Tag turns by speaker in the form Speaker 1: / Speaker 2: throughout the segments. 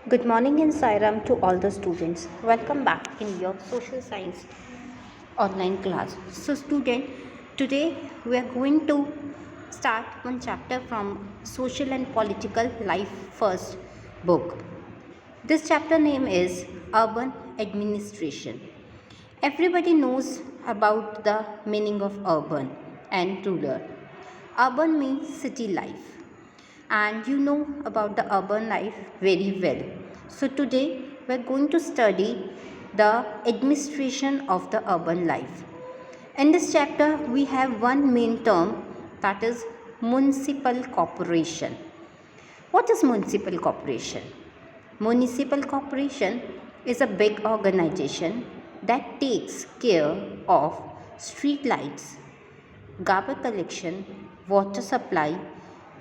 Speaker 1: Good morning and Sairam to all the students. Welcome back in your social science online class. So, student, today we are going to start one chapter from Social and Political Life First book. This chapter name is Urban Administration. Everybody knows about the meaning of urban and rural. Urban means city life, and you know about the urban life very well. So, today we are going to study the administration of the urban life. In this chapter, we have one main term, that is municipal corporation. What is municipal corporation? Municipal corporation is a big organization that takes care of street lights, garbage collection, water supply,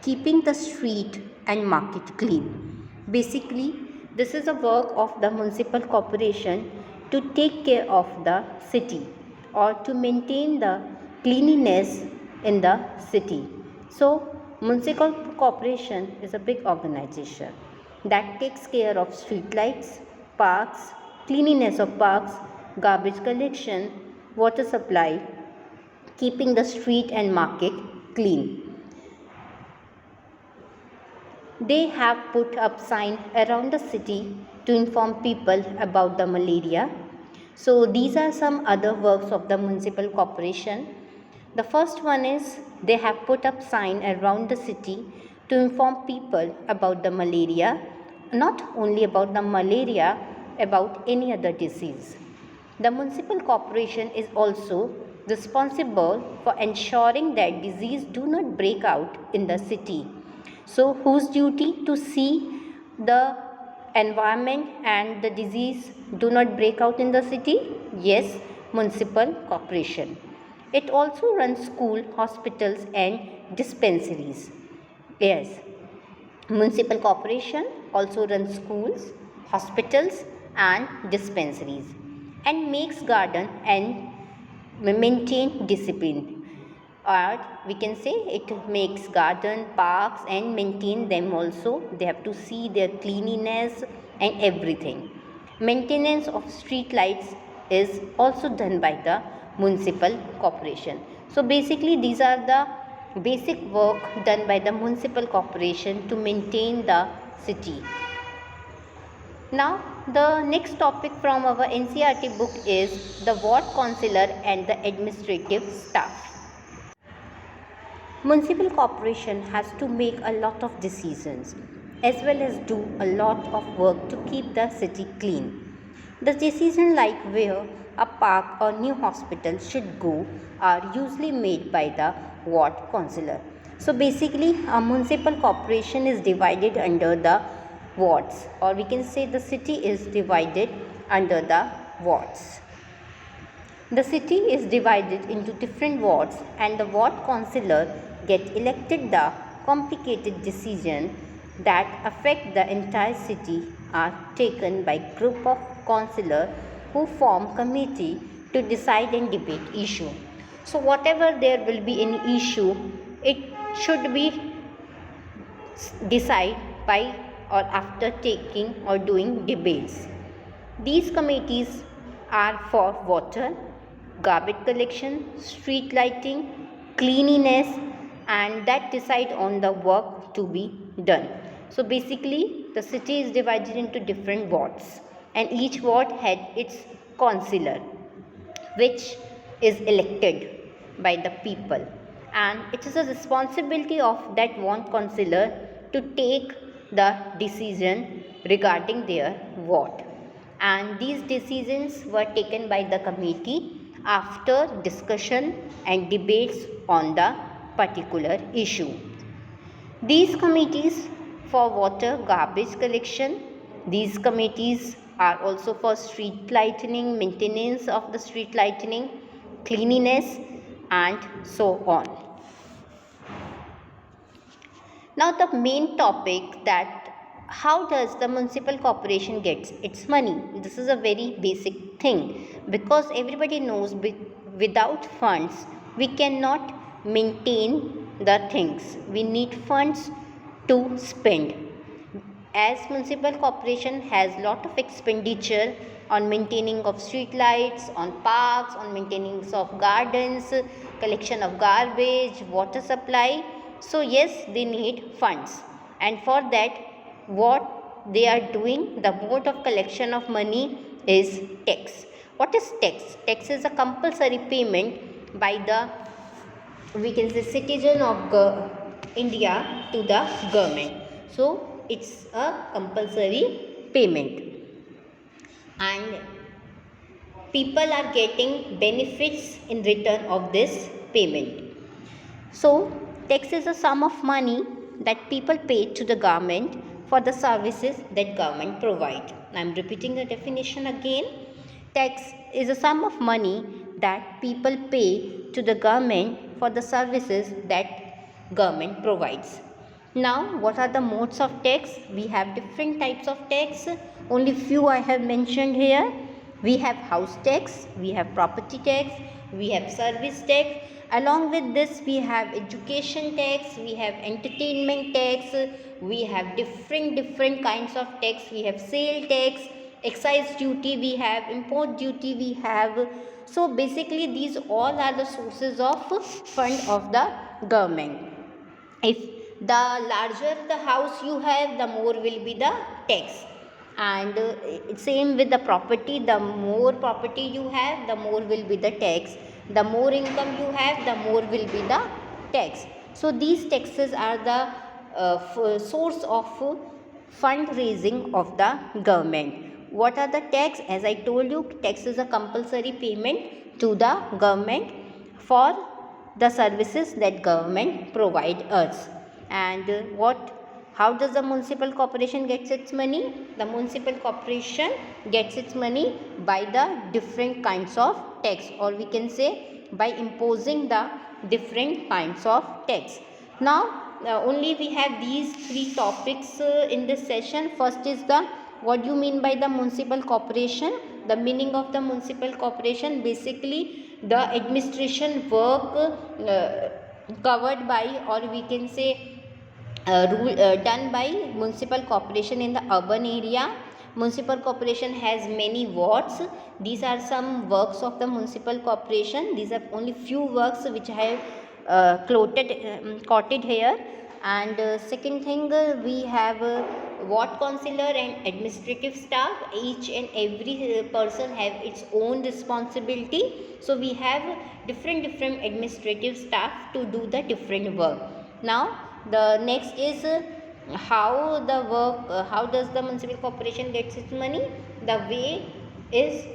Speaker 1: keeping the street and market clean. Basically, this is a work of the municipal corporation to take care of the city or to maintain the cleanliness in the city. So, municipal corporation is a big organization that takes care of street lights, parks, cleanliness of parks, garbage collection, water supply, keeping the street and market clean. They have put up signs around the city to inform people about the malaria. So these are some other works of the municipal corporation. The first one is they have put up sign around the city to inform people about the malaria, not only about the malaria, about any other disease. The municipal corporation is also responsible for ensuring that disease do not break out in the city. So, whose duty to see the environment and the disease do not break out in the city? Yes, municipal corporation. It also runs school, hospitals and dispensaries. Yes, municipal corporation also runs schools, hospitals and dispensaries and makes garden and maintain discipline, or we can say it makes garden, parks and maintain them also. They have to see their cleanliness and everything. Maintenance of street lights is also done by the municipal corporation. So basically these are the basic work done by the municipal corporation to maintain the city. Now, the next topic from our NCERT book is the ward councillor and the administrative staff. Municipal corporation has to make a lot of decisions as well as do a lot of work to keep the city clean. The decisions like where a park or new hospital should go are usually made by the ward councillor. So basically a municipal corporation is divided under the wards, or we can say the city is divided under the wards. The city is divided into different wards and the ward councillor get elected. The complicated decisions that affect the entire city are taken by group of councillors who form committee to decide and debate issue. So whatever there will be any issue, it should be decided by or after taking or doing debates. These committees are for water, garbage collection, street lighting, cleanliness, and that decide on the work to be done. So basically the city is divided into different wards and each ward had its councillor which is elected by the people, and it is a responsibility of that ward councillor to take the decision regarding their ward, and these decisions were taken by the committee after discussion and debates on the particular issue. These committees for water, garbage collection, these committees are also for street lightening, maintenance of the street lightening, cleanliness and so on. Now the main topic, that how does the municipal corporation gets its money? This is a very basic thing because everybody knows without funds we cannot maintain the things. We need funds to spend. as municipal corporation has lot of expenditure on maintaining of street lights, on parks, on maintaining of gardens, collection of garbage, water supply. So yes, they need funds, and for that what they are doing, the mode of collection of money is tax. What is tax? Tax is a compulsory payment by the, we can say, citizen of India to the government. So it's a compulsory payment, and people are getting benefits in return of this payment. So tax is a sum of money that people pay to the government for the services that government provide. I am repeating the definition again. Tax is a sum of money that people pay to the government for the services that government provides. Now, what are the modes of tax? We have different types of tax. Only few I have mentioned here. We have house tax, we have property tax, we have service tax. Along with this, we have education tax, we have entertainment tax, we have different kinds of tax. We have sale tax, excise duty, we have import duty, we have. So basically these all are the sources of fund of the government. If the larger the house you have, the more will be the tax. And same with the property, the more property you have, the more will be the tax. The more income you have, the more will be the tax. So these taxes are the source of fundraising of the government. What are the tax? As I told you, tax is a compulsory payment to the government for the services that government provide us. And how does the municipal corporation gets its money? The municipal corporation gets its money by the different kinds of tax, or we can say by imposing the different kinds of tax. Now only we have these three topics in this session. First is the, what do you mean by the municipal corporation? The meaning of the municipal corporation, basically the administration work covered by, or we can say done by municipal corporation in the urban area. Municipal corporation has many wards. These are some works of the municipal corporation. These are only few works which I have quoted here. And second thing, we have ward councillor and administrative staff. Each and every person have its own responsibility. So we have different administrative staff to do the different work. Now the next is how the work, how does the municipal corporation gets its money? The way is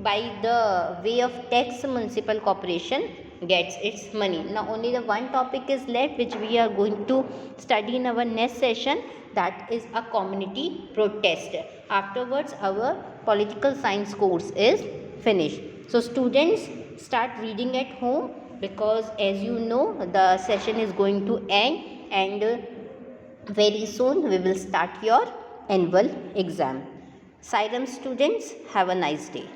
Speaker 1: by the way of tax municipal corporation gets its money. Now only the one topic is left which we are going to study in our next session, that is a community protest. Afterwards our political science course is finished. So students, start reading at home, because as you know the session is going to end, and very soon we will start your annual exam. Sairam students, have a nice day.